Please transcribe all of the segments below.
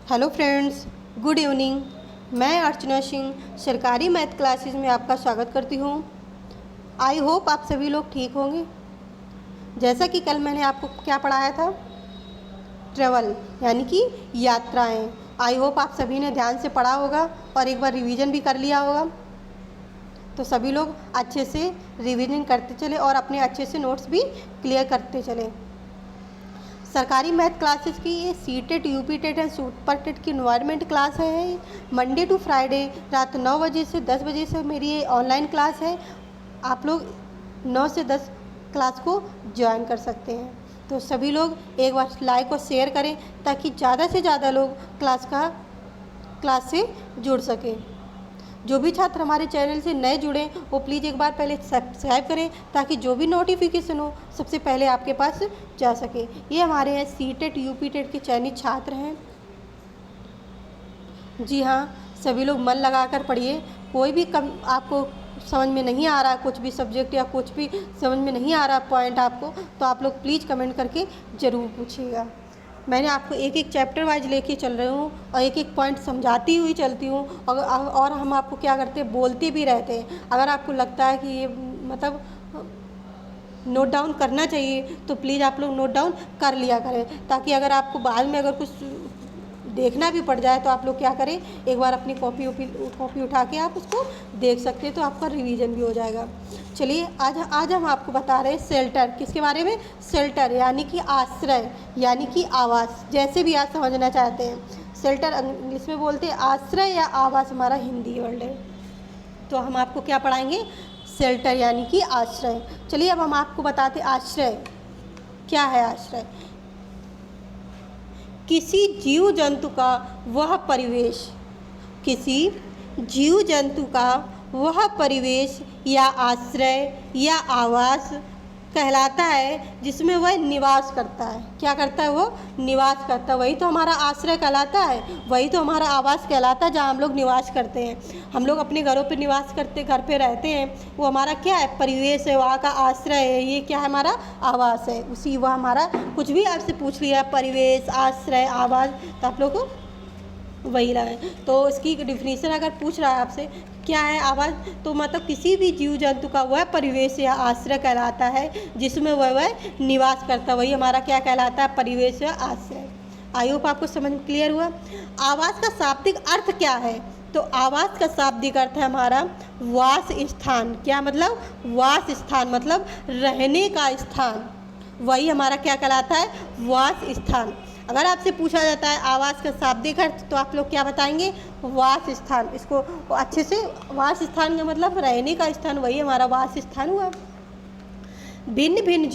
Hello friends, good evening. मैं अर्चना सिंह सरकारी math classes में आपका स्वागत करती हूँ। आई होप आप सभी लोग ठीक होंगे। जैसा कि कल मैंने आपको क्या पढ़ाया था, ट्रैवल यानी कि यात्राएं। आई होप आप सभी ने ध्यान से पढ़ा होगा और एक बार रिवीजन भी कर लिया होगा। तो सभी लोग अच्छे से रिवीजन करते चले और अपने अच्छे से नोट्स भी क्लियर करते चले। सरकारी मैथ क्लासेस की ये CTET, UP TET and super TET की इन्वायरमेंट क्लास है। मंडे टू फ्राइडे रात 9 बजे से 10 बजे से मेरी ये ऑनलाइन क्लास है। आप लोग 9 से 10 क्लास को ज्वाइन कर सकते हैं। तो सभी लोग एक बार लाइक और शेयर करें ताकि ज़्यादा से ज़्यादा लोग क्लास से जुड़ सकें। जो भी छात्र हमारे चैनल से नए जुड़े वो प्लीज़ एक बार पहले सब्सक्राइब करें ताकि जो भी नोटिफिकेशन हो सबसे पहले आपके पास जा सके। ये हमारे यहाँ सीटेट, यूपी टेट के चयनित छात्र हैं। जी हाँ, सभी लोग मन लगाकर पढ़िए। कोई भी कम आपको समझ में नहीं आ रहा, कुछ भी सब्जेक्ट या कुछ भी समझ में नहीं आ रहा पॉइंट आपको, तो आप लोग प्लीज़ कमेंट करके ज़रूर पूछिएगा। मैंने आपको एक एक चैप्टर वाइज लेके चल रही हूँ और एक एक पॉइंट समझाती हुई चलती हूँ। और हम आपको क्या करते हैं, बोलते भी रहते हैं। अगर आपको लगता है कि ये मतलब नोट डाउन करना चाहिए तो प्लीज़ आप लोग नोट डाउन कर लिया करें, ताकि अगर आपको बाद में अगर कुछ देखना भी पड़ जाए तो आप लोग क्या करें, एक बार अपनी कॉपी उठा के आप उसको देख सकते हैं, तो आपका रिवीजन भी हो जाएगा। चलिए आज हम आपको बता रहे हैं शेल्टर। किसके बारे में? शेल्टर यानी कि आश्रय यानी कि आवास, जैसे भी आप समझना चाहते हैं। शेल्टर इंग्लिश में बोलते हैं आश्रय या आवास, हमारा हिंदी वर्ड है। तो हम आपको क्या पढ़ाएंगे? शेल्टर यानी कि आश्रय। चलिए अब हम आपको बताते आश्रय क्या है। आश्रय किसी जीव जंतु का वह परिवेश, किसी जीव जंतु का वह परिवेश या आश्रय या आवास कहलाता है जिसमें वह निवास करता है। क्या करता है? वो निवास करता है। वही तो हमारा आश्रय कहलाता है, वही तो हमारा आवास कहलाता है, जहाँ हम लोग निवास करते हैं। हम लोग अपने घरों पे निवास करते, घर पे रहते हैं, वो हमारा क्या है? परिवेश है, वहाँ का आश्रय है। ये क्या है? हमारा आवास है। उसी वह हमारा कुछ भी आपसे पूछ लिया, परिवेश, आश्रय, आवास, तो आप लोग को वही रहा है। तो इसकी डिफिनीशन अगर पूछ रहा है आपसे क्या है आवास, तो मतलब किसी भी जीव जंतु का वह परिवेश या आश्रय कहलाता है जिसमें वह निवास करता है। वही हमारा क्या कहलाता है? परिवेश या आश्रय। आई होप आपको समझ में क्लियर हुआ। आवास का शाब्दिक अर्थ क्या है? तो आवास का शाब्दिक अर्थ है हमारा वास स्थान। क्या मतलब? वास स्थान मतलब रहने का स्थान। वही हमारा क्या कहलाता है? वास स्थान। अगर आपसे पूछा जाता है आवास का शाब्दिक अर्थ तो आप लोग क्या बताएंगे? वास स्थान। इसको अच्छे से, वास स्थान का मतलब रहने का स्थान, वही हमारा वास स्थान हुआ। भिन्न भिन्न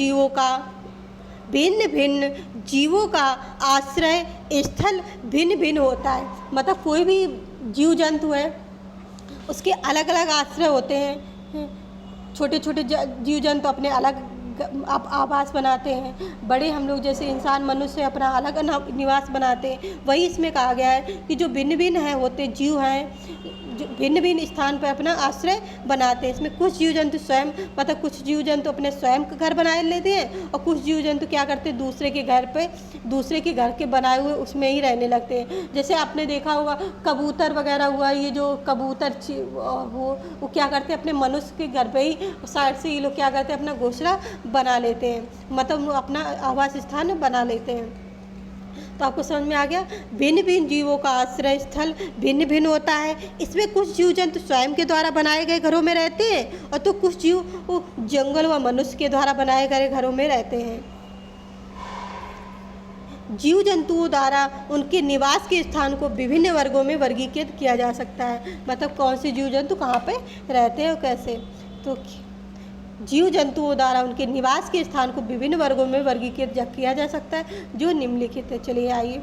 जीवों का आश्रय स्थल भिन्न भिन्न होता है। मतलब कोई भी जीव जंतु है उसके अलग अलग आश्रय होते हैं। छोटे छोटे जीव जंतु अपने अलग आवास बनाते हैं। बड़े हम लोग जैसे इंसान, मनुष्य अपना अलग निवास बनाते हैं। वही इसमें कहा गया है कि जो भिन्न भिन्न हैं होते जीव हैं, जो भिन्न भिन्न स्थान पर अपना आश्रय बनाते हैं। इसमें कुछ जीव जंतु स्वयं, मतलब कुछ जीव जंतु अपने स्वयं का घर बनाए लेते हैं और कुछ जीव जंतु क्या करते हैं, दूसरे के घर पे, दूसरे के घर के बनाए हुए उसमें ही रहने लगते हैं। जैसे आपने देखा होगा कबूतर वगैरह हुआ, ये जो कबूतर वो क्या करते हैं, अपने मनुष्य के घर पे ही साइड से ये लोग क्या करते हैं, अपना घोंसला बना लेते हैं, मतलब अपना आवास स्थान बना लेते हैं। तो आपको समझ में आ गया। भिन्न भिन्न जीवों का आश्रय स्थल भिन्न भिन्न होता है। इसमें कुछ जीव जंतु स्वयं के द्वारा बनाए गए घरों में रहते हैं और तो कुछ जीव जंगल व मनुष्य के द्वारा बनाए गए घरों में रहते हैं। जीव जंतुओं द्वारा उनके निवास के स्थान को विभिन्न वर्गों में वर्गीकृत किया जा सकता है। मतलब कौन से जीव जंतु कहाँ पे रहते हैं और कैसे। तो जीव जंतुओं द्वारा उनके निवास के स्थान को विभिन्न वर्गों में वर्गीकृत किया जा सकता है, जो निम्नलिखित है। चलिए आइए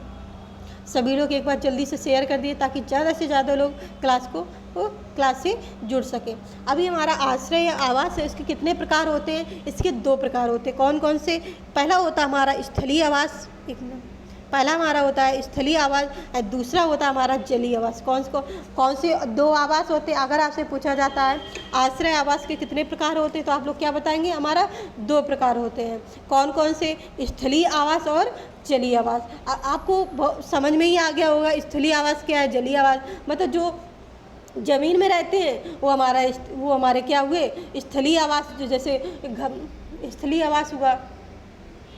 सभी लोग एक बार जल्दी से शेयर कर दिए ताकि ज़्यादा से ज़्यादा लोग क्लास से जुड़ सके। अभी हमारा आश्रय या आवास है, इसके कितने प्रकार होते हैं? इसके 2 प्रकार होते हैं। कौन कौन से? पहला होता है हमारा स्थलीय आवास, पहला हमारा होता है स्थलीय आवास और दूसरा होता है हमारा जलीय आवास। कौन से दो आवास होते हैं? अगर आपसे पूछा जाता है आश्रय आवास के कितने प्रकार होते हैं तो आप लोग क्या बताएंगे? हमारा 2 प्रकार होते हैं। कौन कौन से? स्थलीय आवास और जलीय आवास। आपको समझ में ही आ गया होगा स्थलीय आवास क्या है, जलीय आवास मतलब जो ज़मीन में रहते हैं वो हमारे क्या हुए? स्थलीय आवास। जो जैसे स्थलीय आवास हुआ।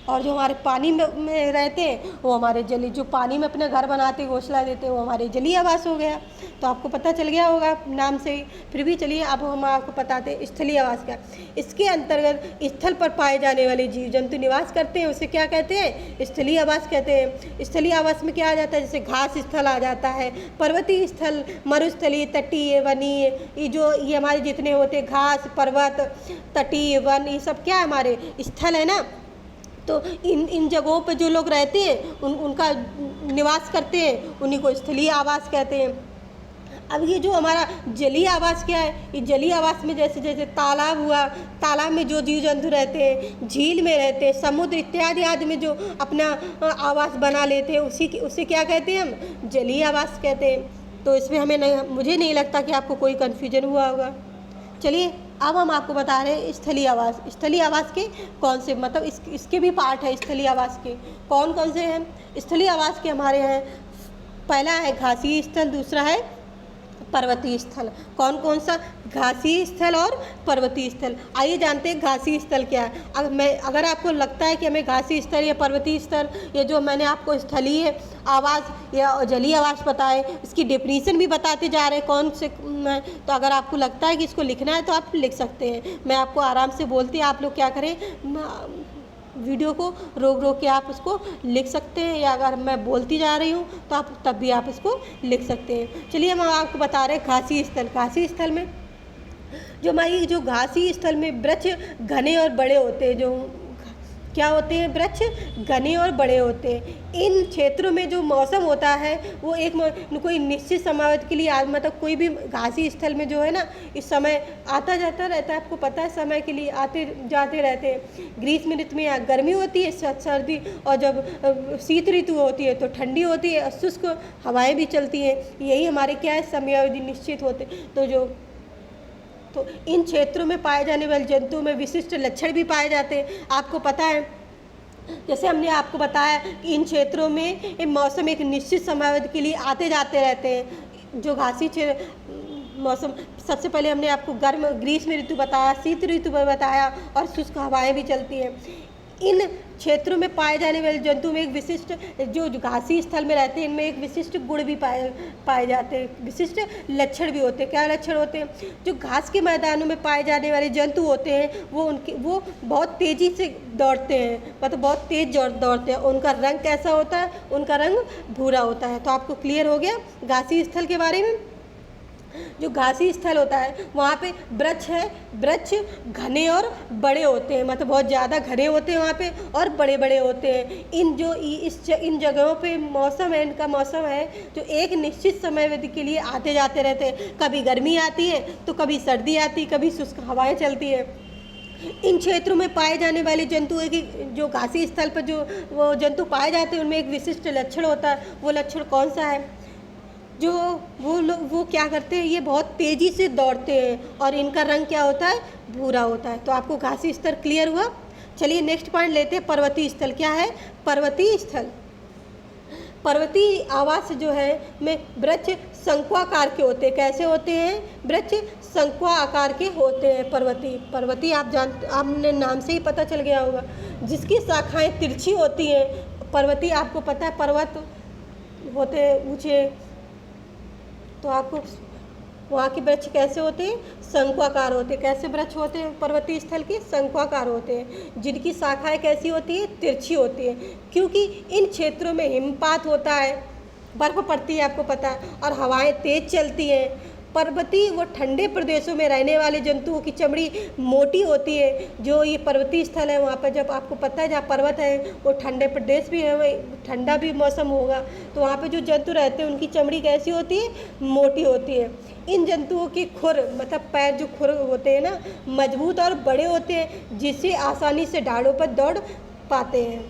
और जो हमारे पानी में रहते हैं वो हमारे जलीय, जो पानी में अपने घर बनाते घोंसला देते हैं वो हमारे जलीय आवास हो गया। तो आपको पता चल गया होगा नाम से ही। फिर भी चलिए अब हम आपको बताते हैं स्थलीय आवास क्या। इसके अंतर्गत स्थल पर पाए जाने वाले जीव जंतु निवास करते हैं उसे क्या कहते हैं? स्थलीय आवास कहते हैं। स्थलीय आवास में क्या आ जाता है? जैसे घास स्थल आ जाता है, पर्वतीय स्थल, मरुस्थलीय, तटीय, वनीय, ये हमारे जितने होते हैं घास, पर्वत, तटीय, वन, ये सब क्या हमारे स्थल है ना। तो इन जगहों पे जो लोग रहते हैं उनका निवास करते हैं, उन्हीं को स्थलीय आवास कहते हैं। अब ये जो हमारा जलीय आवास क्या है? ये जलीय आवास में जैसे जैसे तालाब हुआ, तालाब में जो जीव जंतु रहते हैं, झील में रहते हैं, समुद्र इत्यादि आदि में जो अपना आवास बना लेते हैं उसे क्या कहते हैं? हम जलीय आवास कहते हैं। तो इसमें मुझे नहीं लगता कि आपको कोई कन्फ्यूजन हुआ होगा। चलिए अब हम आपको बता रहे हैं स्थलीय आवास। स्थलीय आवास के कौन से मतलब इसके भी पार्ट है स्थलीय आवास के। कौन कौन से हैं स्थलीय आवास के? हमारे हैं पहला है घासीय स्थल, दूसरा है पर्वतीय स्थल। कौन कौन सा? घासीय स्थल और पर्वतीय स्थल। आइए जानते हैं घासीय स्थल क्या है। अगर आपको लगता है कि हमें घासीय स्थल या पर्वतीय स्थल, ये जो मैंने आपको स्थलीय आवास या जलीय आवास बताए इसकी डेफिनेशन भी बताते जा रहे हैं कौन से, तो अगर आपको लगता है कि इसको लिखना है तो आप लिख सकते हैं। मैं आपको आराम से बोलती, आप लोग क्या करें, वीडियो को रोक के आप उसको लिख सकते हैं, या अगर मैं बोलती जा रही हूँ तो आप तब भी आप इसको लिख सकते हैं। चलिए हम आपको बता रहे हैं घासीय स्थल। घासीय स्थल में जो घासीय स्थल में वृक्ष घने और बड़े होते हैं, जो क्या होते हैं? वृक्ष घने और बड़े होते हैं। इन क्षेत्रों में जो मौसम होता है वो कोई निश्चित समावधि के लिए मतलब कोई भी घासीय स्थल में जो है ना इस समय आता जाता रहता है। आपको पता है समय के लिए आते जाते रहते हैं। ग्रीष्म ऋतु में यहाँ गर्मी होती है, सर्दी, और जब शीत ऋतु होती है तो ठंडी होती है, शुष्क हवाएं भी चलती हैं। यही हमारे क्या है? समयावधि निश्चित होते। तो इन क्षेत्रों में पाए जाने वाले जंतुओं में विशिष्ट लक्षण भी पाए जाते हैं। आपको पता है जैसे हमने आपको बताया कि इन क्षेत्रों में मौसम एक निश्चित समयावधि के लिए आते जाते रहते हैं। जो घासीय मौसम, सबसे पहले हमने आपको ग्रीष्म ऋतु बताया, शीत ऋतु बताया, और शुष्क हवाएं भी चलती हैं। इन क्षेत्रों में पाए जाने वाले जंतु में एक विशिष्ट, जो घासीय स्थल में रहते हैं इनमें एक विशिष्ट गुण भी पाए जाते हैं, विशिष्ट लक्षण भी होते हैं। क्या लक्षण होते हैं? जो घास के मैदानों में पाए जाने वाले जंतु होते हैं वो बहुत तेज़ी से दौड़ते हैं, मतलब बहुत तेज़ दौड़ते हैं। उनका रंग कैसा होता है? उनका रंग भूरा होता है। तो आपको क्लियर हो गया घासीय स्थल के बारे में। जो घासीय स्थल होता है वहाँ पे वृक्ष घने और बड़े होते हैं, मतलब बहुत ज़्यादा घने होते हैं वहाँ पे और बड़े बड़े होते हैं। इन जगहों पे मौसम है, इनका मौसम है जो एक निश्चित समयावधि के लिए आते जाते रहते हैं। कभी गर्मी आती है तो कभी सर्दी आती है, कभी शुष्क हवाएं चलती है। इन क्षेत्रों में पाए जाने वाले जंतु जो घासीय स्थल पर जो वो जंतु पाए जाते हैं उनमें एक विशिष्ट लक्षण होता है। वो लक्षण कौन सा है? जो वो क्या करते हैं? ये बहुत तेज़ी से दौड़ते हैं और इनका रंग क्या होता है? भूरा होता है। तो आपको घासीय स्थल क्लियर हुआ। चलिए नेक्स्ट पॉइंट लेते हैं पर्वतीय स्थल। क्या है पर्वतीय स्थल? पर्वतीय आवास जो है में वृक्ष शंक्वाकार के होते हैं। कैसे होते हैं? वृक्ष शंक्वा आकार के होते हैं। पर्वतीय आपने नाम से ही पता चल गया होगा, जिसकी शाखाएं तिरछी होती हैं। पर्वतीय आपको पता है पर्वत होते हैं ऊंचे, तो आपको वहाँ के वृक्ष कैसे होते हैं? शंक्वाकार होते हैं। कैसे वृक्ष होते हैं पर्वतीय स्थल के? शंक्वाकार होते हैं, जिनकी शाखाएं कैसी होती है? तिरछी होती है। क्योंकि इन क्षेत्रों में हिमपात होता है, बर्फ़ पड़ती है, आपको पता है, और हवाएं तेज चलती हैं। पर्वतीय व ठंडे प्रदेशों में रहने वाले जंतुओं की चमड़ी मोटी होती है। जो ये पर्वतीय स्थल है वहाँ पर, जब आपको पता है जहाँ पर्वत है वो ठंडे प्रदेश भी है, वही ठंडा भी मौसम होगा, तो वहाँ पे जो जंतु रहते हैं उनकी चमड़ी कैसी होती है? मोटी होती है। इन जंतुओं की खुर, मतलब पैर जो खुर होते हैं ना, मजबूत और बड़े होते हैं, जिससे आसानी से ढालों पर दौड़ पाते हैं।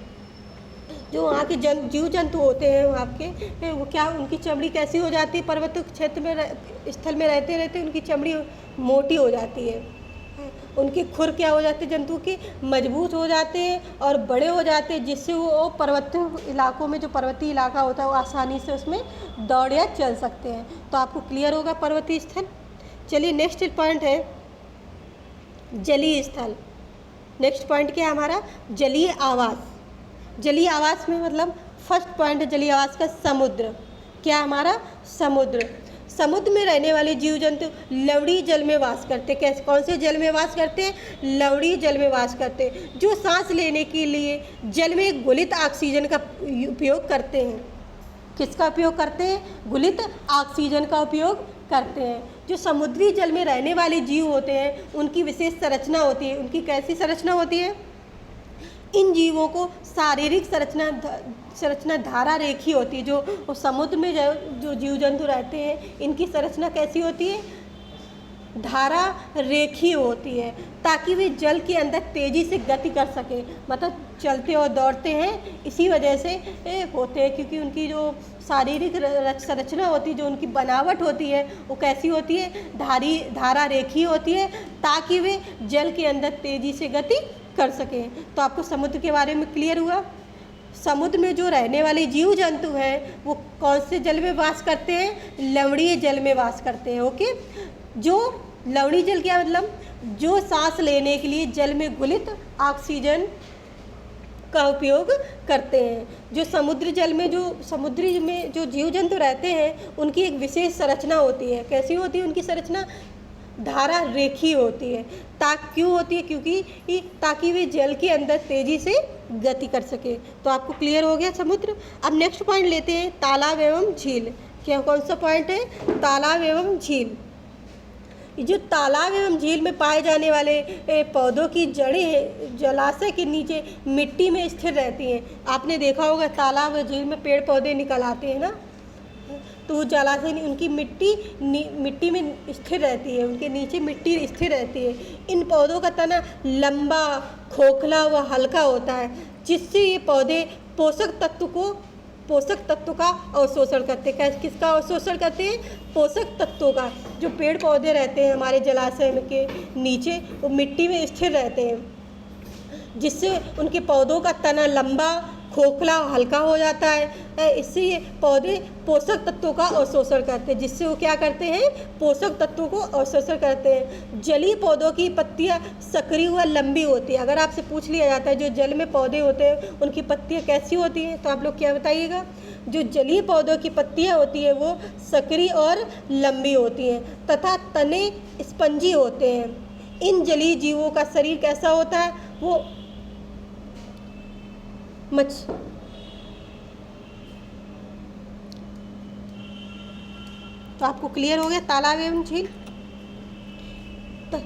जो वहाँ के जीव जंतु होते हैं वहाँ के, वो क्या उनकी चमड़ी कैसी हो जाती है, पर्वत क्षेत्र में स्थल में रहते रहते उनकी चमड़ी मोटी हो जाती है, उनकी खुर क्या हो जाती है जंतु की, मजबूत हो जाते हैं और बड़े हो जाते हैं, जिससे वो पर्वतीय इलाकों में, जो पर्वतीय इलाका होता है वो आसानी से उसमें दौड़ या चल सकते हैं। तो आपको क्लियर होगा पर्वतीय स्थल। चलिए नेक्स्ट पॉइंट है जलीय स्थल। नेक्स्ट पॉइंट क्या है हमारा, जलीय आवास। जलीय आवास में मतलब फर्स्ट पॉइंट है जलीय आवास का समुद्र। क्या हमारा, समुद्र। समुद्र में रहने वाले जीव जंतु लवणीय जल में वास करते हैं। कैसे, कौन से जल में वास करते हैं, लवणीय जल में वास करते हैं, जो सांस लेने के लिए जल में घुलित ऑक्सीजन का उपयोग करते हैं। किसका उपयोग करते हैं, घुलित ऑक्सीजन का उपयोग करते हैं। जो समुद्री जल में रहने वाले जीव होते हैं उनकी विशेष संरचना होती है। उनकी कैसी संरचना होती है, इन जीवों को शारीरिक संरचना धारा रेखी होती है। जो समुद्र में जो जीव जंतु रहते हैं इनकी संरचना कैसी होती है, धारा रेखीय होती है, ताकि वे जल के अंदर तेज़ी से गति कर सके, मतलब चलते और दौड़ते हैं इसी वजह से होते हैं, क्योंकि उनकी जो शारीरिक संरचना होती है, जो उनकी बनावट होती है वो कैसी होती है, धारा रेखीय होती है, ताकि वे जल के अंदर तेज़ी से गति कर सकें। तो आपको समुद्र के बारे में क्लियर हुआ। समुद्र में जो रहने वाले जीव जंतु हैं वो कौन से जल में वास करते हैं, लवणीय जल में वास करते हैं। ओके, जो लवणीय जल क्या मतलब, जो सांस लेने के लिए जल में घुलित ऑक्सीजन का उपयोग करते हैं। जो समुद्री में जो जीव जंतु रहते हैं उनकी एक विशेष संरचना होती है। कैसी होती है उनकी संरचना, धारा रेखीय होती है। क्यों होती है, क्योंकि ताकि वे जल के अंदर तेजी से गति कर सके। तो आपको क्लियर हो गया समुद्र। अब नेक्स्ट पॉइंट लेते हैं तालाब एवं झील। क्या, कौन सा पॉइंट है, तालाब एवं झील। जो तालाब एवं झील में पाए जाने वाले पौधों की जड़ें जलाशय के नीचे मिट्टी में स्थिर रहती हैं। आपने देखा होगा तालाब और झील में पेड़ पौधे निकल आते हैं ना, तो जलाशय उनकी मिट्टी में स्थिर रहती है, उनके नीचे मिट्टी स्थिर रहती है। इन पौधों का तना लंबा, खोखला व हल्का होता है, जिससे ये पौधे पोषक तत्व का अवशोषण करते हैं। किसका अवशोषण करते हैं, पोषक तत्वों का। जो पेड़ पौधे रहते हैं हमारे जलाशय के नीचे वो मिट्टी में स्थिर रहते हैं, जिससे उनके पौधों का तना लंबा, खोखला, हल्का हो जाता है। इससे ये पौधे पोषक तत्वों का अवशोषण करते हैं, जिससे वो क्या करते हैं, पोषक तत्वों को अवशोषण करते हैं। जलीय पौधों की पत्तियां सक्रिय व लंबी होती है। अगर आपसे पूछ लिया जाता है जो जल में पौधे होते हैं उनकी पत्तियां कैसी होती हैं, तो आप लोग क्या बताइएगा। जो जलीय पौधों की पत्तियां होती है वो सक्रिय और लंबी होती हैं तथा तने स्पंजी होते हैं। इन जलीय जीवों का शरीर कैसा होता है, वो तो आपको क्लियर हो गया तालाब एवं झील। तो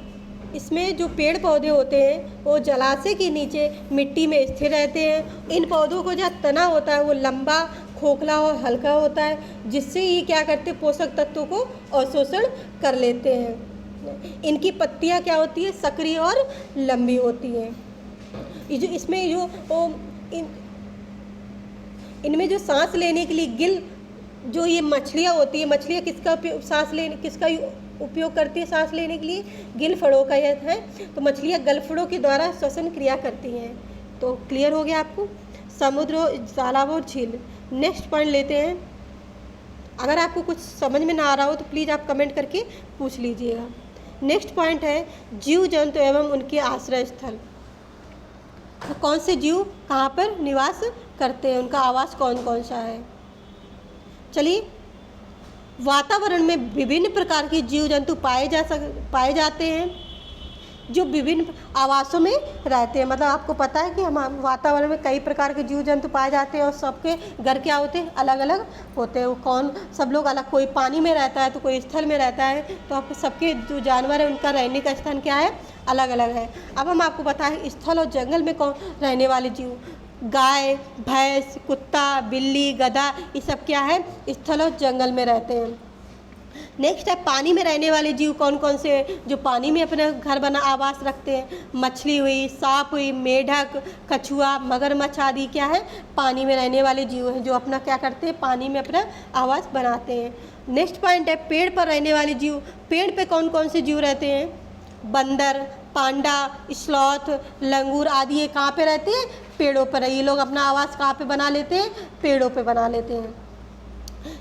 इसमें जो पेड़ पौधे होते हैं वो जलाशय के नीचे मिट्टी में स्थिर रहते हैं। इन पौधों को जो तना होता है वो लंबा, खोखला और हल्का होता है, जिससे ये क्या करते हैं, पोषक तत्वों को अवशोषण कर लेते हैं। इनकी पत्तियां क्या होती है, सक्रिय और लंबी होती हैं। इनमें जो सांस लेने के लिए गिल, जो ये मछलियाँ होती है, मछलियाँ किसका उपयोग करती है सांस लेने के लिए, गिलफड़ों का यह है। तो मछलियाँ गलफड़ों के द्वारा श्वसन क्रिया करती हैं। तो क्लियर हो गया आपको समुद्र, तालाब और झील। नेक्स्ट पॉइंट लेते हैं। अगर आपको कुछ समझ में ना आ रहा हो तो प्लीज़ आप कमेंट करके पूछ लीजिएगा। नेक्स्ट पॉइंट है जीव जंतु एवं उनके आश्रय स्थल। तो कौन से जीव कहाँ पर निवास करते हैं, उनका आवास कौन कौन सा है। चलिए, वातावरण में विभिन्न प्रकार के जीव जंतु पाए जाते हैं जो विभिन्न आवासों में रहते हैं। मतलब आपको पता है कि हम वातावरण में कई प्रकार के जीव जंतु पाए जाते हैं और सबके घर क्या होते हैं, अलग अलग होते हैं। वो सब लोग अलग, कोई पानी में रहता है तो कोई स्थल में रहता है। तो आपको सबके जो जानवर है उनका रहने का स्थान क्या है, अलग अलग है। अब हम आपको बताएं स्थल और जंगल में कौन रहने वाले जीव, गाय, भैंस, कुत्ता, बिल्ली, गधा, ये सब क्या है, स्थल और जंगल में रहते हैं। नेक्स्ट है पानी में रहने वाले जीव कौन कौन से, जो पानी में अपना घर बना आवास रखते हैं। मछली हुई, सांप हुई, मेढक, कछुआ, मगरमच्छ आदि क्या है, पानी में रहने वाले जीव हैं जो अपना क्या करते हैं, पानी में अपना आवास बनाते हैं। नेक्स्ट पॉइंट है पेड़ पर रहने वाले जीव। पेड़ पे कौन कौन से जीव रहते हैं, बंदर, पांडा, स्लॉथ, लंगूर आदि ये कहाँ पे रहते हैं, पेड़ों पर। ये लोग अपना आवास कहाँ पे बना लेते हैं, पेड़ों पे बना लेते हैं।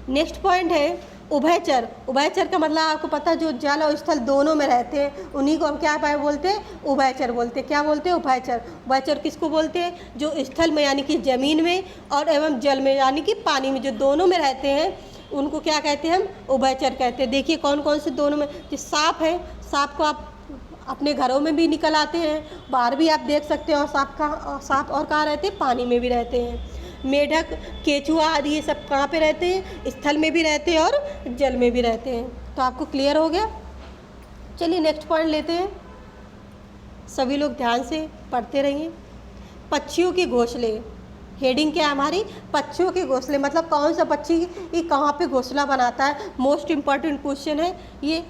नेक्स्ट पॉइंट है उभयचर। उभयचर का मतलब आपको पता है, जो जल और स्थल दोनों में रहते हैं, उन्हीं को हम क्या बोलते हैं, उभयचर बोलते हैं। क्या बोलते हैं, उभयचर। उभयचर किसको बोलते हैं, जो स्थल में यानी कि ज़मीन में और एवं जल में यानी कि पानी में जो दोनों में रहते हैं, उनको क्या कहते हैं, हम उभयचर कहते हैं। देखिए कौन कौन से दोनों में, जो सांप है, सांप को आप अपने घरों में भी निकल आते हैं, बाहर भी आप देख सकते हो। और सांप और कहाँ रहते हैं, पानी में भी रहते हैं। मेढक, केचुआ आदि ये सब कहाँ पे रहते हैं, स्थल में भी रहते हैं और जल में भी रहते हैं। तो आपको क्लियर हो गया। चलिए नेक्स्ट पॉइंट लेते हैं, सभी लोग ध्यान से पढ़ते रहिए। पक्षियों के घोंसले। हेडिंग क्या है हमारी, पक्षियों के घोंसले, मतलब कौन सा पक्षी ये कहाँ पे घोंसला बनाता है। मोस्ट इम्पॉर्टेंट क्वेश्चन है ये,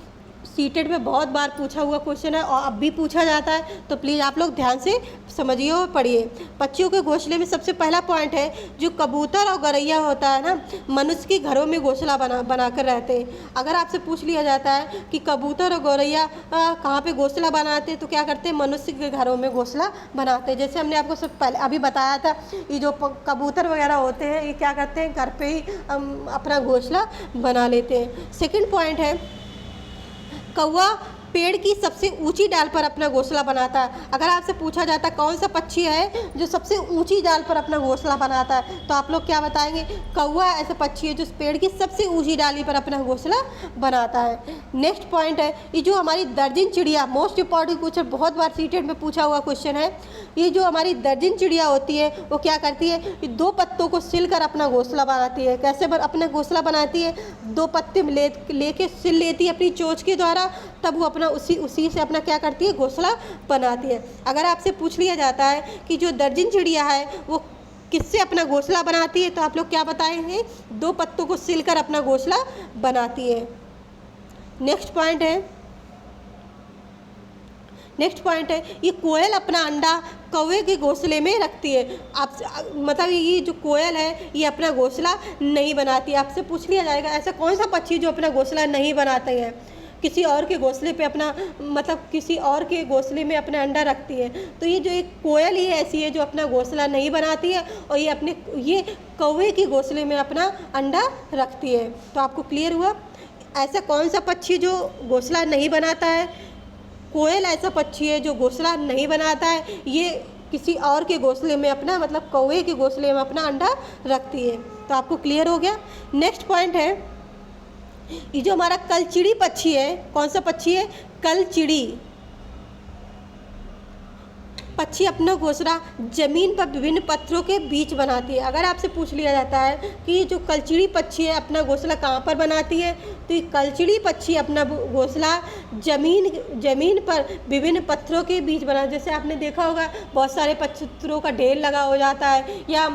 सीटेट में बहुत बार पूछा हुआ क्वेश्चन है और अब भी पूछा जाता है, तो प्लीज़ आप लोग ध्यान से समझिए और पढ़िए। पक्षियों के घोंसले में सबसे पहला पॉइंट है, जो कबूतर और गौरैया होता है ना, मनुष्य के घरों में घोंसला बनाकर रहते हैं। अगर आपसे पूछ लिया जाता है कि कबूतर और गौरैया कहाँ पे घोंसला बनाते हैं, तो क्या करते हैं, मनुष्य के घरों में घोंसला बनाते हैं। जैसे हमने आपको सब पहले अभी बताया था, ये जो कबूतर वगैरह होते हैं, ये क्या करते हैं, घर पर ही अपना घोंसला बना लेते हैं। सेकेंड पॉइंट है, कौवा पेड़ की सबसे ऊंची डाल पर अपना घोंसला बनाता है। अगर आपसे पूछा जाता है कौन सा पक्षी है जो सबसे ऊंची डाल पर अपना घोंसला बनाता है, तो आप लोग क्या बताएंगे, कौवा ऐसा पक्षी है जो पेड़ की सबसे ऊंची डाली पर अपना घोंसला बनाता है। नेक्स्ट पॉइंट है, ये जो हमारी दर्जन चिड़िया, मोस्ट इंपॉर्टेंट क्वेश्चन, बहुत बार सीटेट में पूछा हुआ क्वेश्चन है। ये जो हमारी दर्जन चिड़िया होती है, वो क्या करती है, ये दो पत्तों को सिलकर अपना घोंसला बनाती है। कैसे अपना घोंसला बनाती है, दो पत्ते लेके सिल लेती है अपनी चोंच के द्वारा, तब वो अपना उसी से अपना क्या करती है, घोंसला बनाती है। अगर आपसे पूछ लिया जाता है कि जो दर्जन चिड़िया है वो किससे अपना घोंसला बनाती है, तो आप लोग क्या बताएंगे, दो पत्तों को सिलकर अपना घोंसला बनाती है। नेक्स्ट पॉइंट है, ये कोयल अपना अंडा कौवे के घोंसले में रखती है। आप मतलब ये जो कोयल है ये अपना घोंसला नहीं बनाती। आपसे पूछ लिया जाएगा ऐसा कौन सा पक्षी जो अपना घोंसला नहीं बनाते हैं, किसी और के घोंसले पे अपना, मतलब किसी और के घोंसले में अपना अंडा रखती है। तो ये जो एक कोयल ही ऐसी है जो अपना घोंसला नहीं बनाती है, और ये कौवे के घोंसले में अपना अंडा रखती है। तो आपको क्लियर हुआ, ऐसा कौन सा पक्षी जो घोंसला नहीं बनाता है, कोयल ऐसा पक्षी है जो घोंसला नहीं बनाता है, ये किसी और के घोंसले में अपना, मतलब कौवे के घोंसले में अपना अंडा रखती है। तो आपको क्लियर हो गया। नेक्स्ट पॉइंट है, ये जो हमारा कलचिड़ी पक्षी है, कौन सा पक्षी है, कलचिड़ी पक्षी अपना घोंसला जमीन पर विभिन्न पत्थरों के बीच बनाती है। अगर आपसे पूछ लिया जाता है कि ये जो कलचिड़ी पक्षी है अपना घोंसला कहाँ पर बनाती है, तो ये कलचिड़ी पक्षी अपना घोंसला जमीन पर विभिन्न पत्थरों के बीच बना, जैसे आपने देखा होगा बहुत सारे पत्थरों का ढेर लगा हो जाता है, या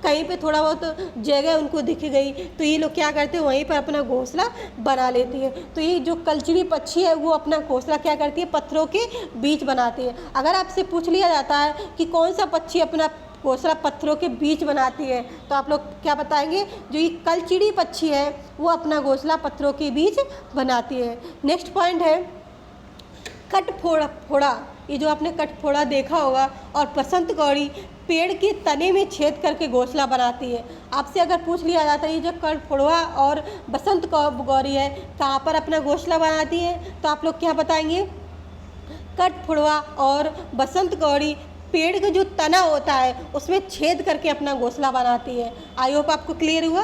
कहीं पे थोड़ा बहुत जगह उनको दिख गई, तो ये लोग क्या करते हैं, वहीं पर अपना घोंसला बना लेती है। तो ये जो कलचिड़ी पक्षी है वो अपना घोंसला क्या करती है, पत्थरों के बीच बनाती है। अगर आपसे पूछ लिया जाता है कि कौन सा पक्षी अपना घोंसला पत्थरों के बीच बनाती है, तो आप लोग क्या बताएंगे, जो ये कलचिड़ी पक्षी है वो अपना घोंसला पत्थरों के बीच बनाती है। नेक्स्ट पॉइंट है कठफोड़ा। ये जो आपने कठफोड़ा देखा होगा, और बसंत गौरी पेड़ के तने में छेद करके घोंसला बनाती है। आपसे अगर पूछ लिया जाता है ये जो कठफोड़ा और बसंत गौरी है कहाँ पर अपना घोंसला बनाती है, तो आप लोग क्या बताएंगे, कठफोड़वा और बसंत गौरी पेड़ का जो तना होता है उसमें छेद करके अपना घोंसला बनाती है। आई होप आपको क्लियर हुआ।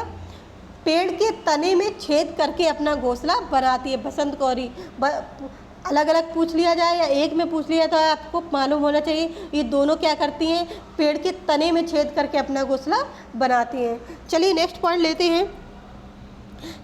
पेड़ के तने में छेद करके अपना घोंसला बनाती है बसंत गौरी। अलग अलग पूछ लिया जाए या एक में पूछ लिया तो आपको मालूम होना चाहिए ये दोनों क्या करती हैं, पेड़ के तने में छेद करके अपना घोंसला बनाती हैं। चलिए नेक्स्ट पॉइंट लेते हैं,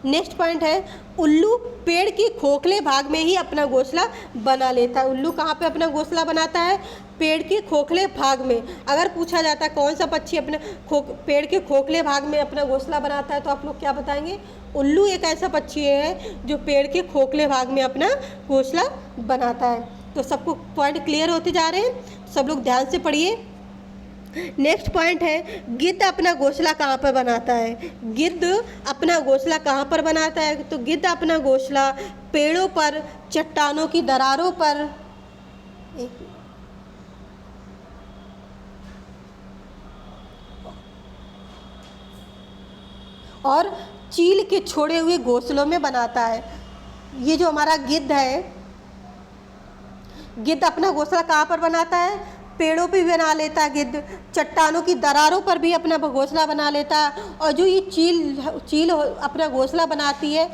नेक्स्ट पॉइंट है उल्लू पेड़ के खोखले भाग में ही अपना घोंसला बना लेता है। उल्लू कहाँ पे अपना घोंसला बनाता है? पेड़ के खोखले भाग में। अगर पूछा जाता है कौन सा पक्षी अपने पेड़ के खोखले भाग में अपना घोंसला बनाता है, तो आप लोग क्या बताएंगे? उल्लू एक ऐसा पक्षी है जो पेड़ के खोखले भाग में अपना घोंसला बनाता है। तो सबको पॉइंट क्लियर होते जा रहे हैं, सब लोग ध्यान से पढ़िए। नेक्स्ट पॉइंट है गिद्ध अपना घोंसला कहाँ पर बनाता है? गिद्ध अपना घोंसला कहाँ पर बनाता है? तो गिद्ध अपना घोंसला पेड़ों पर, चट्टानों की दरारों पर, और चील के छोड़े हुए घोंसलों में बनाता है। ये जो हमारा गिद्ध है, गिद्ध अपना घोंसला कहाँ पर बनाता है? पेड़ों पे भी बना लेता है गिद्ध, चट्टानों की दरारों पर भी अपना घोंसला बना लेता है। और जो ये चील अपना घोंसला बनाती है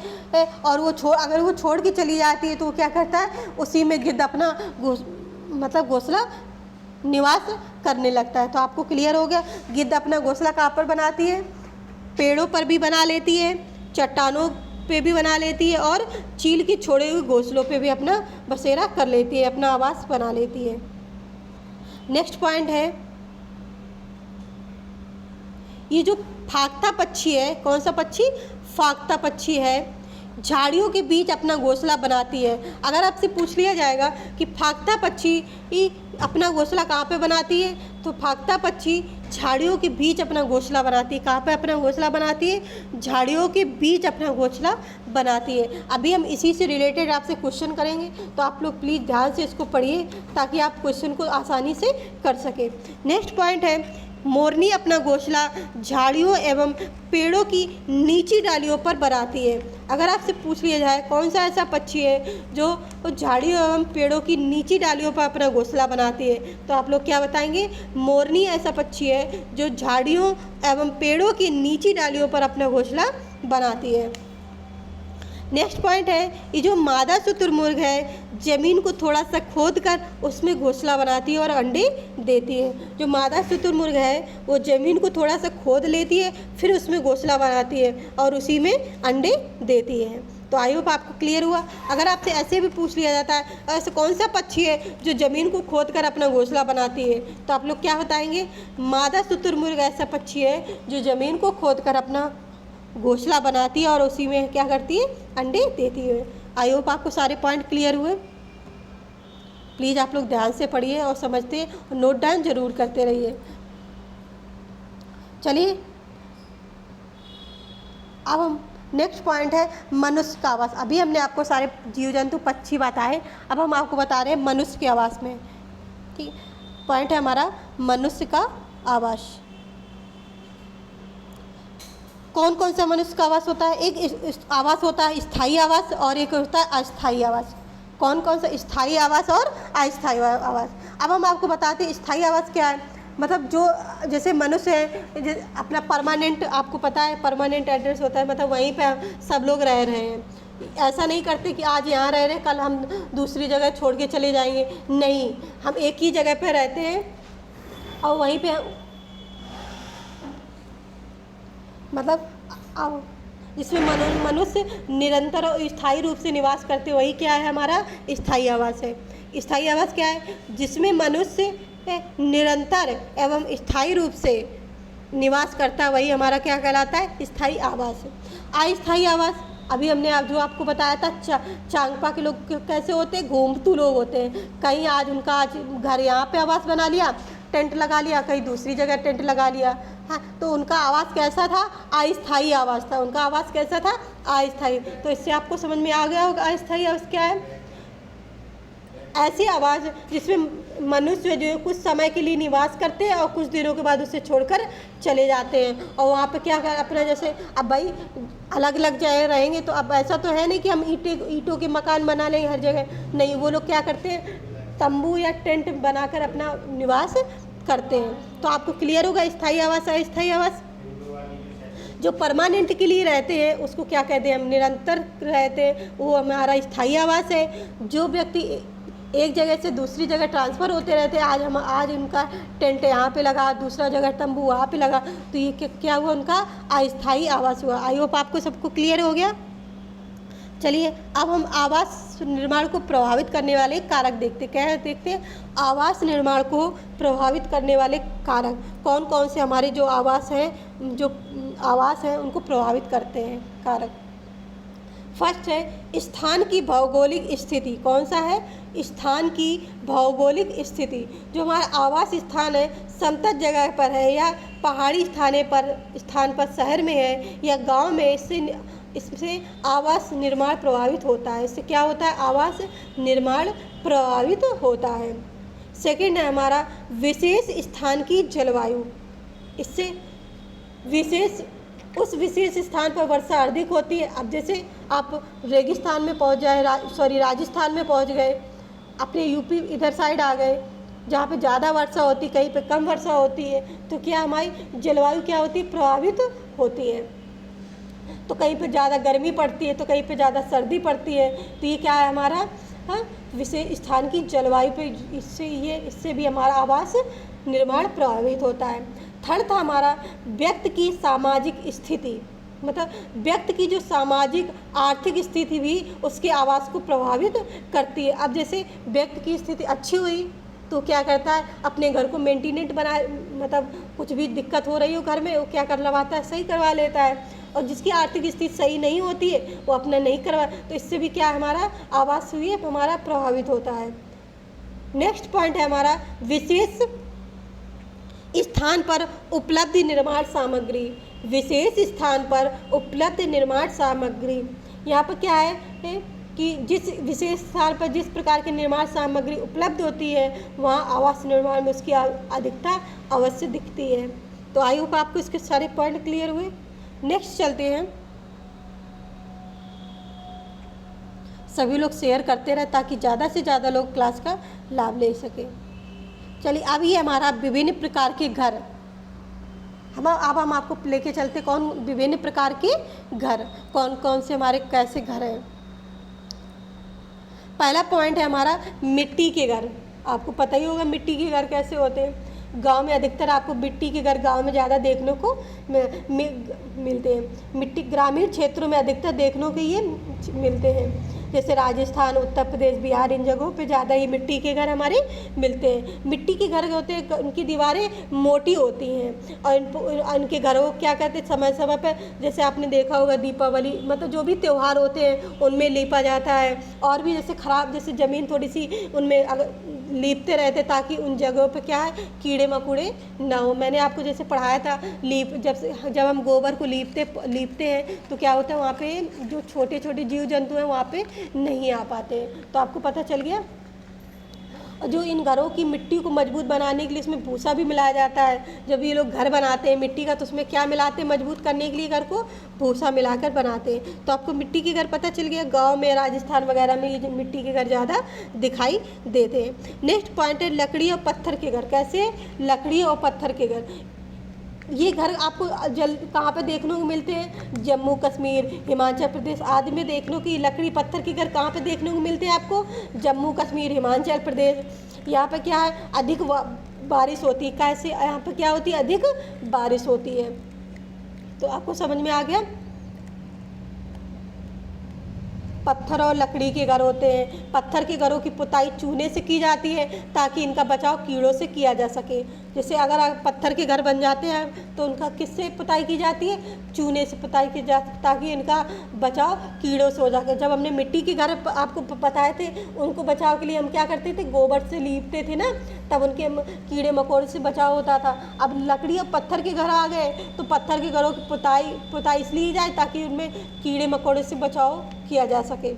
और वो अगर वो छोड़ के चली जाती है तो वो क्या करता है? उसी में गिद्ध अपना घोंसला निवास करने लगता है। तो आपको क्लियर हो गया, गिद्ध अपना घोंसला कहाँ पर बनाती है? पेड़ों पर भी बना लेती है, चट्टानों पे भी बना लेती है, और चील के छोड़े हुए घोंसलों पे भी अपना बसेरा कर लेती है, अपना आवास बना लेती है। नेक्स्ट पॉइंट है ये जो फाख्ता पक्षी है, कौन सा पक्षी? फाख्ता पक्षी है, झाड़ियों के बीच अपना घोंसला बनाती है। अगर आपसे पूछ लिया जाएगा कि फाख्ता पक्षी अपना घोंसला कहाँ पे बनाती है, तो फाख्ता पक्षी झाड़ियों के बीच अपना घोंसला बनाती है। कहाँ पे अपना घोंसला बनाती है? झाड़ियों के बीच अपना घोंसला बनाती है। अभी हम इसी से रिलेटेड आपसे क्वेश्चन करेंगे, तो आप लोग प्लीज़ ध्यान से इसको पढ़िए ताकि आप क्वेश्चन को आसानी से कर सकें। नेक्स्ट पॉइंट है मोरनी अपना घोंसला झाड़ियों एवं पेड़ों की नीची डालियों पर बनाती है। अगर आपसे पूछ लिया जाए कौन सा ऐसा पक्षी है जो झाड़ियों एवं पेड़ों की नीची डालियों पर अपना घोंसला बनाती है, तो आप लोग क्या बताएंगे? मोरनी ऐसा पक्षी है जो झाड़ियों एवं पेड़ों की नीची डालियों पर अपना घोंसला बनाती है। नेक्स्ट पॉइंट है ये जो मादा शुतुरमुर्ग है ज़मीन को थोड़ा सा खोद कर उसमें घोंसला बनाती है और अंडे देती है। जो मादा शुतुरमुर्ग है वो ज़मीन को थोड़ा सा खोद लेती है, फिर उसमें घोंसला बनाती है और उसी में अंडे देती है। तो आई होप आपको क्लियर हुआ। अगर आपसे ऐसे भी पूछ लिया जाता है ऐसा कौन सा पक्षी है जो ज़मीन को खोद कर अपना घोंसला बनाती है, तो आप लोग क्या बताएंगे? मादा शुतुरमुर्ग ऐसा पक्षी है जो ज़मीन को खोद कर अपना घोंसला बनाती है और उसी में क्या करती है? अंडे देती है। आई होप आपको सारे पॉइंट क्लियर हुए। प्लीज़ आप लोग ध्यान से पढ़िए और समझते और नोट डाउन जरूर करते रहिए। चलिए अब हम नेक्स्ट पॉइंट है मनुष्य का आवास। अभी हमने आपको सारे जीव जंतु पक्षी बताए, अब हम आपको बता रहे हैं मनुष्य के आवास में। ठीक, पॉइंट है हमारा मनुष्य का आवास। कौन कौन सा मनुष्य का आवास होता है? एक आवास होता है स्थायी आवास और एक होता है अस्थायी आवास। कौन कौन सा? स्थायी आवास और अस्थायी आवास। अब हम आपको बताते हैं स्थायी आवास क्या है। मतलब जो जैसे मनुष्य है अपना परमानेंट, आपको पता है परमानेंट एड्रेस होता है, मतलब वहीं पे सब लोग रह रहे हैं। ऐसा नहीं करते कि आज यहाँ रह रहे हैं कल हम दूसरी जगह छोड़ के चले जाएंगे, नहीं, हम एक ही जगह पे रहते हैं और वहीं पे मतलब जिसमें मनुष्य निरंतर और स्थायी रूप से निवास करते, वही क्या है? हमारा स्थायी आवास है। स्थायी आवास क्या है? जिसमें मनुष्य निरंतर एवं स्थायी रूप से निवास करता है, वही हमारा क्या कहलाता है? स्थायी आवास। अस्थायी आवास अभी हमने जो आपको बताया था, चांगपा के लोग कैसे होते हैं? घूमतू लोग होते हैं। कहीं आज घर यहाँ पे आवास बना लिया, टेंट लगा लिया, कहीं दूसरी जगह टेंट लगा लिया। हाँ, तो उनका आवास कैसा था? अस्थायी आवास था। उनका आवास कैसा था? अस्थायी। तो इससे आपको समझ में आ गया होगा अस्थायी आवास क्या है। ऐसी आवाज़ जिसमें मनुष्य जो कुछ समय के लिए निवास करते हैं और कुछ दिनों के बाद उसे छोड़कर चले जाते हैं, और वहाँ पे क्या कर अपना जैसे अब भाई अलग अलग जगह रहेंगे, तो अब ऐसा तो है नहीं कि हम ईंटों के मकान बना लेंगे हर जगह, नहीं, वो लोग क्या करते हैं? तंबू या टेंट बनाकर अपना निवास करते हैं। तो आपको क्लियर होगा स्थायी आवास अस्थायी आवास। जो परमानेंट के लिए रहते हैं उसको क्या कहते हैं? हम निरंतर रहते हैं, वो हमारा स्थायी आवास है। जो व्यक्ति एक जगह से दूसरी जगह ट्रांसफ़र होते रहते हैं। आज उनका टेंट यहाँ पे लगा, दूसरा जगह तंबू वहाँ पे लगा, तो ये क्या हुआ, उनका अस्थायी आवास हुआ। आई होप आपको सबको क्लियर हो गया। चलिए अब हम आवास निर्माण को प्रभावित करने वाले कारक देखते हैं आवास निर्माण को प्रभावित करने वाले कारक कौन कौन से हमारे जो आवास हैं उनको प्रभावित करते हैं कारक। फर्स्ट है स्थान की भौगोलिक स्थिति। कौन सा है? स्थान की भौगोलिक स्थिति। जो हमारा आवास स्थान है समतल जगह पर है या पहाड़ी स्थान पर शहर में है या गांव में, इससे आवास निर्माण प्रभावित होता है। इससे क्या होता है? आवास निर्माण प्रभावित होता है। सेकंड है हमारा विशेष स्थान की जलवायु। इससे उस विशेष स्थान पर वर्षा अधिक होती है। अब जैसे आप रेगिस्तान में पहुंच जाए, राजस्थान में पहुंच गए, अपने यूपी इधर साइड आ गए जहाँ पे ज़्यादा वर्षा होती, कहीं पे कम वर्षा होती है, तो क्या हमारी जलवायु क्या होती है? प्रभावित होती है। तो कहीं पे ज़्यादा गर्मी पड़ती है तो कहीं पे ज़्यादा सर्दी पड़ती है। तो ये क्या है हमारा विशेष स्थान की जलवायु पे, इससे भी हमारा आवास निर्माण प्रभावित होता है। थर्ड था हमारा व्यक्ति की सामाजिक स्थिति। मतलब व्यक्ति की जो सामाजिक आर्थिक स्थिति भी उसके आवास को प्रभावित करती है। अब जैसे व्यक्ति की स्थिति अच्छी हुई तो क्या करता है? अपने घर को मेंटेनेंट मतलब कुछ भी दिक्कत हो रही हो घर में, वो क्या करवाता है? सही करवा लेता है। और जिसकी आर्थिक स्थिति सही नहीं होती है वो अपना नहीं करवा, तो इससे भी क्या हमारा आवास हुई है हमारा प्रभावित होता है। नेक्स्ट पॉइंट है हमारा विशेष स्थान पर उपलब्ध निर्माण सामग्री। विशेष स्थान पर उपलब्ध निर्माण सामग्री, यहाँ पर क्या है कि जिस विशेष स्थान पर जिस प्रकार की निर्माण सामग्री उपलब्ध होती है वहाँ आवास निर्माण में उसकी अधिकता अवश्य दिखती है। तो आई होप आपको इसके सारे पॉइंट क्लियर हुए। नेक्स्ट चलते हैं। सभी लोग शेयर करते रहे ताकि ज़्यादा से ज़्यादा लोग क्लास का लाभ ले सके। चलिए अब ये हमारा विभिन्न प्रकार के घर, अब हम आपको लेके चलते कौन विभिन्न प्रकार के घर, कौन कौन से हमारे कैसे घर हैं। पहला पॉइंट है हमारा मिट्टी के घर। आपको पता ही होगा मिट्टी के घर कैसे होते हैं। गांव में अधिकतर आपको मिट्टी के घर गांव में ज़्यादा देखने को मिलते हैं। मिट्टी ग्रामीण क्षेत्रों में अधिकतर देखने को ये मिलते हैं। जैसे राजस्थान, उत्तर प्रदेश, बिहार, इन जगहों पे ज़्यादा ये मिट्टी के घर हमारे मिलते हैं। मिट्टी के घर होते हैं, उनकी दीवारें मोटी होती हैं और इनके घरों को क्या कहते हैं समय समय पर, जैसे आपने देखा होगा दीपावली मतलब जो भी त्यौहार होते हैं उनमें लीपा जाता है। और भी जैसे ख़राब जैसे ज़मीन थोड़ी सी उनमें अगर लीपते रहते ताकि उन जगहों पे क्या है कीड़े मकोड़े ना हो। मैंने आपको जैसे पढ़ाया था जब हम गोबर को लीपते हैं तो क्या होता है वहाँ पे जो छोटे छोटे जीव जंतु हैं वहाँ पे नहीं आ पाते। तो आपको पता चल गया। और जो इन घरों की मिट्टी को मजबूत बनाने के लिए इसमें भूसा भी मिलाया जाता है। जब ये लोग घर बनाते हैं मिट्टी का तो उसमें क्या मिलाते हैं मजबूत करने के लिए घर को भूसा मिलाकर बनाते हैं। तो आपको मिट्टी के घर पता चल गया। गांव में राजस्थान वगैरह में ये मिट्टी के घर ज़्यादा दिखाई देते हैं। नेक्स्ट पॉइंट है लकड़ी और पत्थर के घर। कैसे? लकड़ी और पत्थर के घर। ये घर आपको कहाँ पे देखने को मिलते हैं? जम्मू कश्मीर, हिमाचल प्रदेश आदि में देखने को। लकड़ी पत्थर के घर कहाँ पे देखने को मिलते हैं आपको? जम्मू कश्मीर, हिमाचल प्रदेश। यहाँ पे क्या है अधिक बारिश होती है। कैसे? यहाँ पे क्या होती है अधिक बारिश होती है। तो आपको समझ में आ गया। पत्थर और लकड़ी के घर होते हैं। पत्थर के घरों की पुताई चूने से की जाती है ताकि इनका बचाव कीड़ों से किया जा सके। जैसे अगर आप पत्थर के घर बन जाते हैं तो उनका किससे पुताई की जाती है? चूने से पुताई की जाती है ताकि इनका बचाव कीड़ों से हो जाए। जब हमने मिट्टी के घर आपको बताए थे उनको बचाव के लिए हम क्या करते थे? गोबर से लीपते थे ना, तब उनके कीड़े मकोड़े से बचाव होता था। अब लकड़ी और पत्थर के घर आ गए तो पत्थर के घरों की पुताई इसलिए जाए ताकि उनमें कीड़े मकोड़े से बचाव किया जा सके।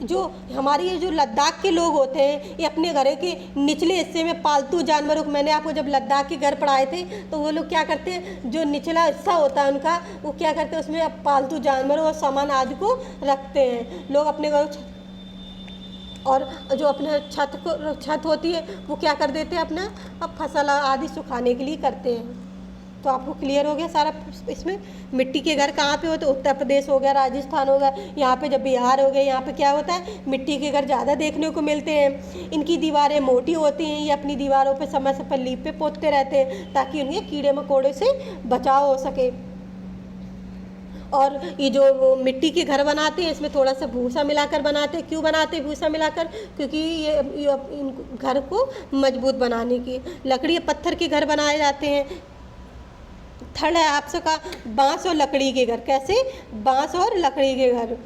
जो हमारी ये जो लद्दाख के लोग होते हैं ये अपने घरों के निचले हिस्से में पालतू जानवरों को, मैंने आपको जब लद्दाख के घर पढ़ाए थे तो वो लोग क्या करते हैं जो निचला हिस्सा होता है उनका वो क्या करते हैं उसमें पालतू जानवरों और सामान आदि को रखते हैं लोग अपने घरों। और जो अपने छत होती है वो क्या कर देते हैं अपना अब फसल आदि सुखाने के लिए करते हैं। तो आपको क्लियर हो गया सारा। इसमें मिट्टी के घर कहाँ पे होते हैं? उत्तर प्रदेश हो गया, राजस्थान हो गया, यहाँ पे जब बिहार हो गया, यहाँ पे क्या होता है, मिट्टी के घर ज़्यादा देखने को मिलते हैं। इनकी दीवारें मोटी होती हैं, ये अपनी दीवारों पे समय से लीप पे पोतते रहते हैं ताकि उन्हें कीड़े मकोड़े से बचाव हो सके। और ये जो वो मिट्टी के घर बनाते हैं, इसमें थोड़ा सा भूसा मिलाकर बनाते हैं। क्यों बनाते हैं भूसा मिलाकर? क्योंकि ये इन घर को मजबूत बनाने की। लकड़ी पत्थर के घर बनाए जाते हैं। थर्ड है आपका बांस और लकड़ी के घर। कैसे? बांस और लकड़ी के घर।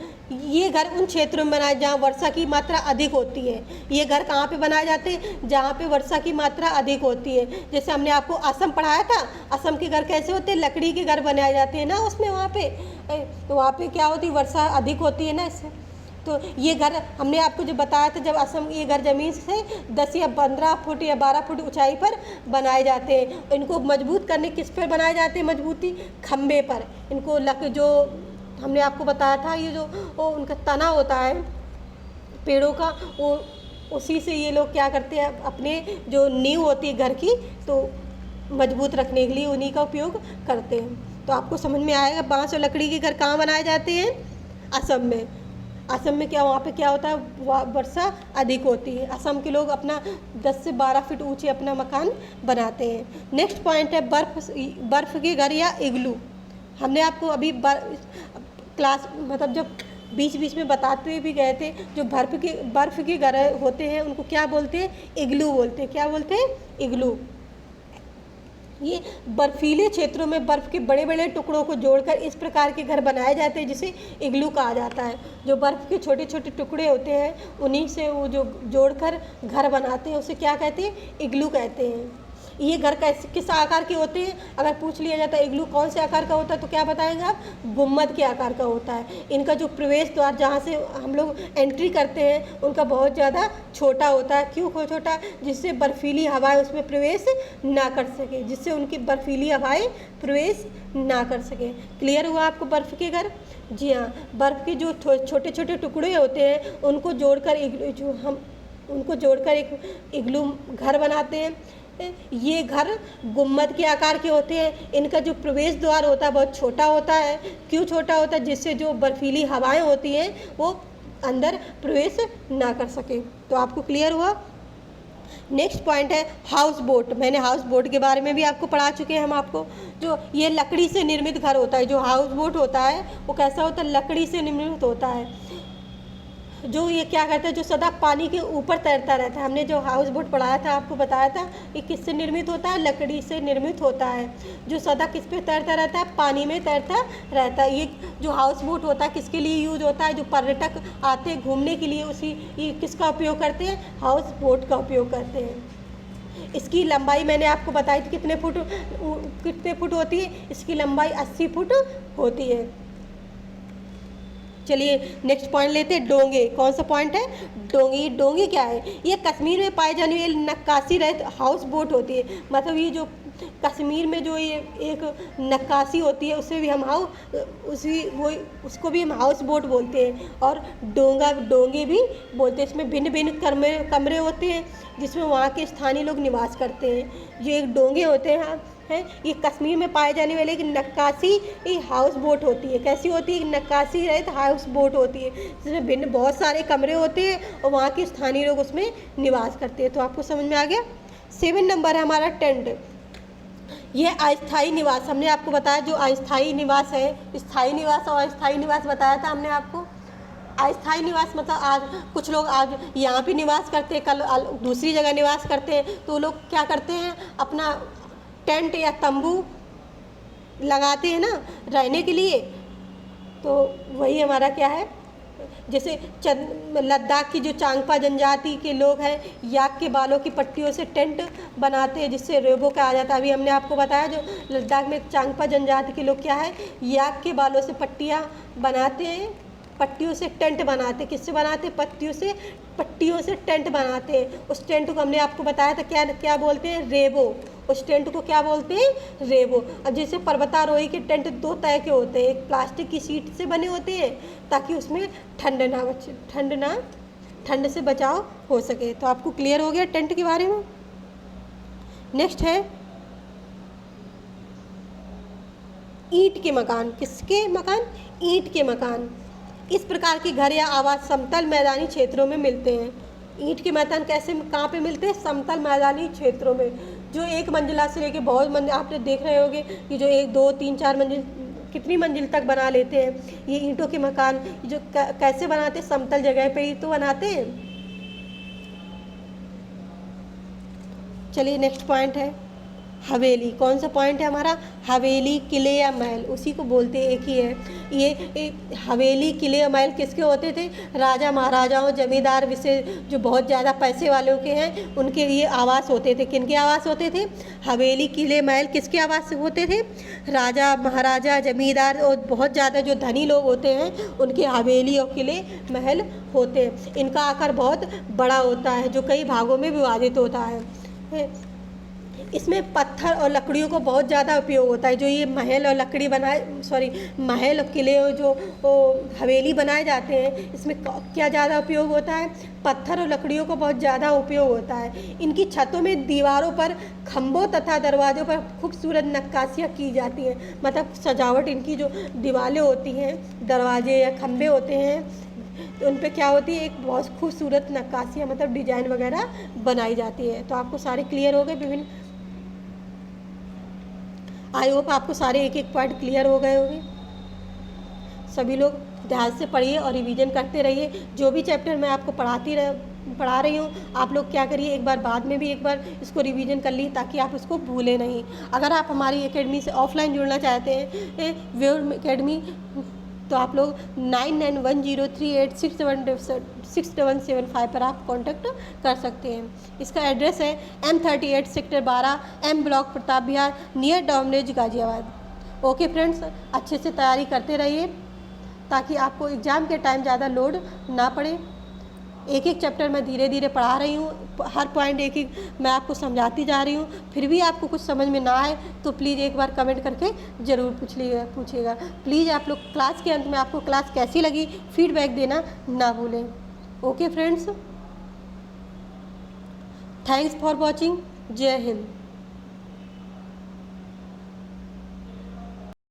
ये घर उन क्षेत्रों में बनाए जहाँ वर्षा की मात्रा अधिक होती है। ये घर कहाँ पे बनाए जाते हैं? जहाँ पे वर्षा की मात्रा अधिक होती है। जैसे हमने आपको असम पढ़ाया था, असम के घर कैसे होते हैं? लकड़ी के घर बनाए जाते हैं ना उसमें, वहाँ पे क्या होती है? वर्षा अधिक होती है ना इससे। तो ये घर हमने आपको जो बताया था, जब असम, ये घर ज़मीन से 10 या 15 फुट या 12 फुट ऊंचाई पर बनाए जाते हैं। इनको मजबूत करने किस पर बनाए जाते हैं? मजबूती खम्बे पर। इनको जो हमने आपको बताया था, ये जो उनका तना होता है पेड़ों का, वो उसी से ये लोग क्या करते हैं, अपने जो नींव होती है घर की, तो मजबूत रखने के लिए उन्हीं का उपयोग करते हैं। तो आपको समझ में आएगा बांस और लकड़ी के घर कहाँ बनाए जाते हैं? असम में। असम में क्या, वहाँ पे क्या होता है? वर्षा अधिक होती है। असम के लोग अपना 10 से 12 फीट ऊंचे अपना मकान बनाते हैं। नेक्स्ट पॉइंट है बर्फ़ के घर या इग्लू। हमने आपको अभी क्लास मतलब जब बीच बीच में बताते हुए भी गए थे, जो बर्फ़ के घर होते हैं उनको क्या बोलते हैं? इग्लू बोलते हैं। क्या बोलते हैं? इग्लू। ये बर्फीले क्षेत्रों में बर्फ़ के बड़े बड़े टुकड़ों को जोड़कर इस प्रकार के घर बनाए जाते हैं जिसे इग्लू कहा जाता है। जो बर्फ़ के छोटे छोटे टुकड़े होते हैं उन्हीं से वो जो जोड़कर घर बनाते हैं उसे क्या कहते हैं? इग्लू कहते हैं। ये घर कैसे, किस आकार के होते हैं? अगर पूछ लिया जाता है इग्लू कौन से आकार का होता है, तो क्या बताएंगे आप? गुम्बद के आकार का होता है। इनका जो प्रवेश द्वार जहाँ से हम लोग एंट्री करते हैं उनका बहुत ज़्यादा छोटा होता है। क्यों छोटा? जिससे बर्फीली हवाएं उसमें प्रवेश ना कर सके, जिससे उनकी बर्फीली हवाएं प्रवेश ना कर सके। क्लियर हुआ आपको बर्फ़ के घर? जी हाँ, बर्फ़ के जो छोटे छोटे टुकड़े होते हैं उनको जोड़कर एक इग्लू घर बनाते हैं। ये घर गुम्बद के आकार के होते हैं। इनका जो प्रवेश द्वार होता है बहुत छोटा होता है। क्यों छोटा होता है? जिससे जो बर्फीली हवाएं होती हैं वो अंदर प्रवेश ना कर सके। तो आपको क्लियर हुआ? नेक्स्ट पॉइंट है हाउस बोट। मैंने हाउस बोट के बारे में भी आपको पढ़ा चुके हैं हम आपको। जो ये लकड़ी से निर्मित घर होता है, जो हाउस बोट होता है वो कैसा होता है? लकड़ी से निर्मित होता है। जो ये क्या कहता है, जो सदा पानी के ऊपर तैरता रहता है। हमने जो हाउस बोट पढ़ाया था, आपको बताया था, ये किससे निर्मित होता है? लकड़ी से निर्मित होता है। जो सदा किस पे तैरता रहता है? पानी में तैरता रहता है। ये जो हाउस बोट होता है किसके लिए यूज होता है? जो पर्यटक आते हैं घूमने के लिए, ये किसका उपयोग करते हैं? हाउस बोट का उपयोग करते हैं। इसकी लंबाई मैंने आपको बताई थी कितने फुट होती है? इसकी लंबाई 80 फुट होती है। चलिए नेक्स्ट पॉइंट लेते हैं, डोंगे। कौन सा पॉइंट है? डोंगी। डोंगी क्या है? ये कश्मीर में पाई जाने वाली नक्काशी रहित हाउस बोट होती है। मतलब ये जो कश्मीर में जो ये एक नक्काशी होती है उसको भी हम हाउस बोट बोलते हैं। और डोंगे भी बोलते हैं। इसमें भिन्न भिन्न कमरे होते हैं जिसमें वहाँ के स्थानीय लोग निवास करते हैं। ये एक डोंगे होते हैं। ये कश्मीर में पाए जाने वाले एक नक्काशी हाउस बोट होती है। कैसी होती है? नक्काशी रहित हाउस बोट होती है जिसमें बहुत सारे कमरे होते हैं और वहाँ के स्थानीय लोग उसमें निवास करते हैं। तो आपको समझ में आ गया? 7 नंबर है हमारा टेंट। यह अस्थायी निवास। हमने आपको बताया जो अस्थायी निवास है, स्थायी निवास और अस्थायी निवास बताया था हमने आपको। अस्थायी निवास मतलब आज कुछ लोग आज यहाँ पे निवास करते हैं, कल दूसरी जगह निवास करते हैं। तो लोग क्या करते हैं? अपना टेंट या तंबू लगाते हैं ना रहने के लिए। तो वही हमारा क्या है, जैसे लद्दाख की जो चांगपा जनजाति के लोग हैं याक के बालों की पट्टियों से टेंट बनाते हैं जिससे रेबो कहा जाता है। अभी हमने आपको बताया जो लद्दाख में चांगपा जनजाति के लोग क्या है, याक के बालों से पट्टियाँ बनाते हैं, पट्टियों से टेंट बनाते हैं। किससे बनाते हैं? पट्टियों से टेंट बनाते हैं। उस टेंट को हमने आपको बताया था क्या बोलते हैं? रेबो। उस टेंट को क्या बोलते हैं? रेबो। अब जैसे पर्वतारोही के टेंट 2 तरह के होते हैं। एक प्लास्टिक की शीट से बने होते हैं ताकि उसमें ठंड से बचाव हो सके। तो आपको क्लियर हो गया टेंट के बारे में। नेक्स्ट है ईंट के मकान। किसके मकान? ईंट के मकान। इस प्रकार के घर या आवास समतल मैदानी क्षेत्रों में मिलते हैं। ईंट के मकान कैसे, कहाँ पे मिलते हैं? समतल मैदानी क्षेत्रों में। जो एक मंजिला से लेके बहुत मंजिल, आपने देख रहे होंगे कि जो 1 2 3 4 मंजिल, कितनी मंजिल तक बना लेते हैं ये ईंटों के मकान। जो कैसे बनाते हैं? समतल जगह पे ही तो बनाते हैं। चलिए नेक्स्ट पॉइंट है हवेली। कौन सा पॉइंट है हमारा? हवेली, किले या महल, उसी को बोलते हैं, एक ही है ये। हवेली, किले या महल किसके होते थे? राजा महाराजाओं, जमींदार, विशेष जो बहुत ज़्यादा पैसे वालों के हैं उनके ये आवास होते थे। किनके आवास होते थे? हवेली, किले, महल किसके आवास होते थे? राजा महाराजा, जमींदार और बहुत ज़्यादा जो धनी लोग होते हैं उनके हवेली और किले महल होते हैं। इनका आकार बहुत बड़ा होता है जो कई भागों में विभाजित होता है। इसमें पत्थर और लकड़ियों को बहुत ज़्यादा उपयोग होता है। जो ये महल और लकड़ी महल और किले और जो हवेली बनाए जाते हैं इसमें क्या ज़्यादा उपयोग होता है? पत्थर और लकड़ियों को बहुत ज़्यादा उपयोग होता है। इनकी छतों में, दीवारों पर, खंभों तथा दरवाज़ों पर खूबसूरत नक्काशियाँ की जाती हैं। मतलब सजावट, इनकी जो दीवारें होती हैं, दरवाजे या खंभे होते हैं, उन पे क्या होती है? एक बहुत खूबसूरत नक्काशियाँ, मतलब डिजाइन वगैरह बनाई जाती है। तो आपको सारे क्लियर हो गए विभिन्न, आई होप आपको सारे एक एक पॉइंट क्लियर हो गए होंगे। सभी लोग ध्यान से पढ़िए और रिवीजन करते रहिए। जो भी चैप्टर मैं आपको पढ़ा रही हूँ, आप लोग क्या करिए, एक बार बाद में भी एक बार इसको रिवीजन कर लीजिए ताकि आप इसको भूलें नहीं। अगर आप हमारी एकेडमी से ऑफलाइन जुड़ना चाहते हैं वेव एकेडमी, तो आप लोग 9910386775 पर आप कांटेक्ट कर सकते हैं। इसका एड्रेस है M38 sector 12 M block Pratap Vihar near डोमनेज गाजियाबाद। ओके फ्रेंड्स, अच्छे से तैयारी करते रहिए ताकि आपको एग्ज़ाम के टाइम ज़्यादा लोड ना पड़े। एक एक चैप्टर मैं धीरे धीरे पढ़ा रही हूँ, हर पॉइंट एक एक मैं आपको समझाती जा रही हूँ। फिर भी आपको कुछ समझ में ना आए तो प्लीज़ एक बार कमेंट करके ज़रूर पूछिएगा। प्लीज़ आप लोग क्लास के अंत में आपको क्लास कैसी लगी फीडबैक देना ना भूलें। Okay friends, thanks for watching. जय हिंद।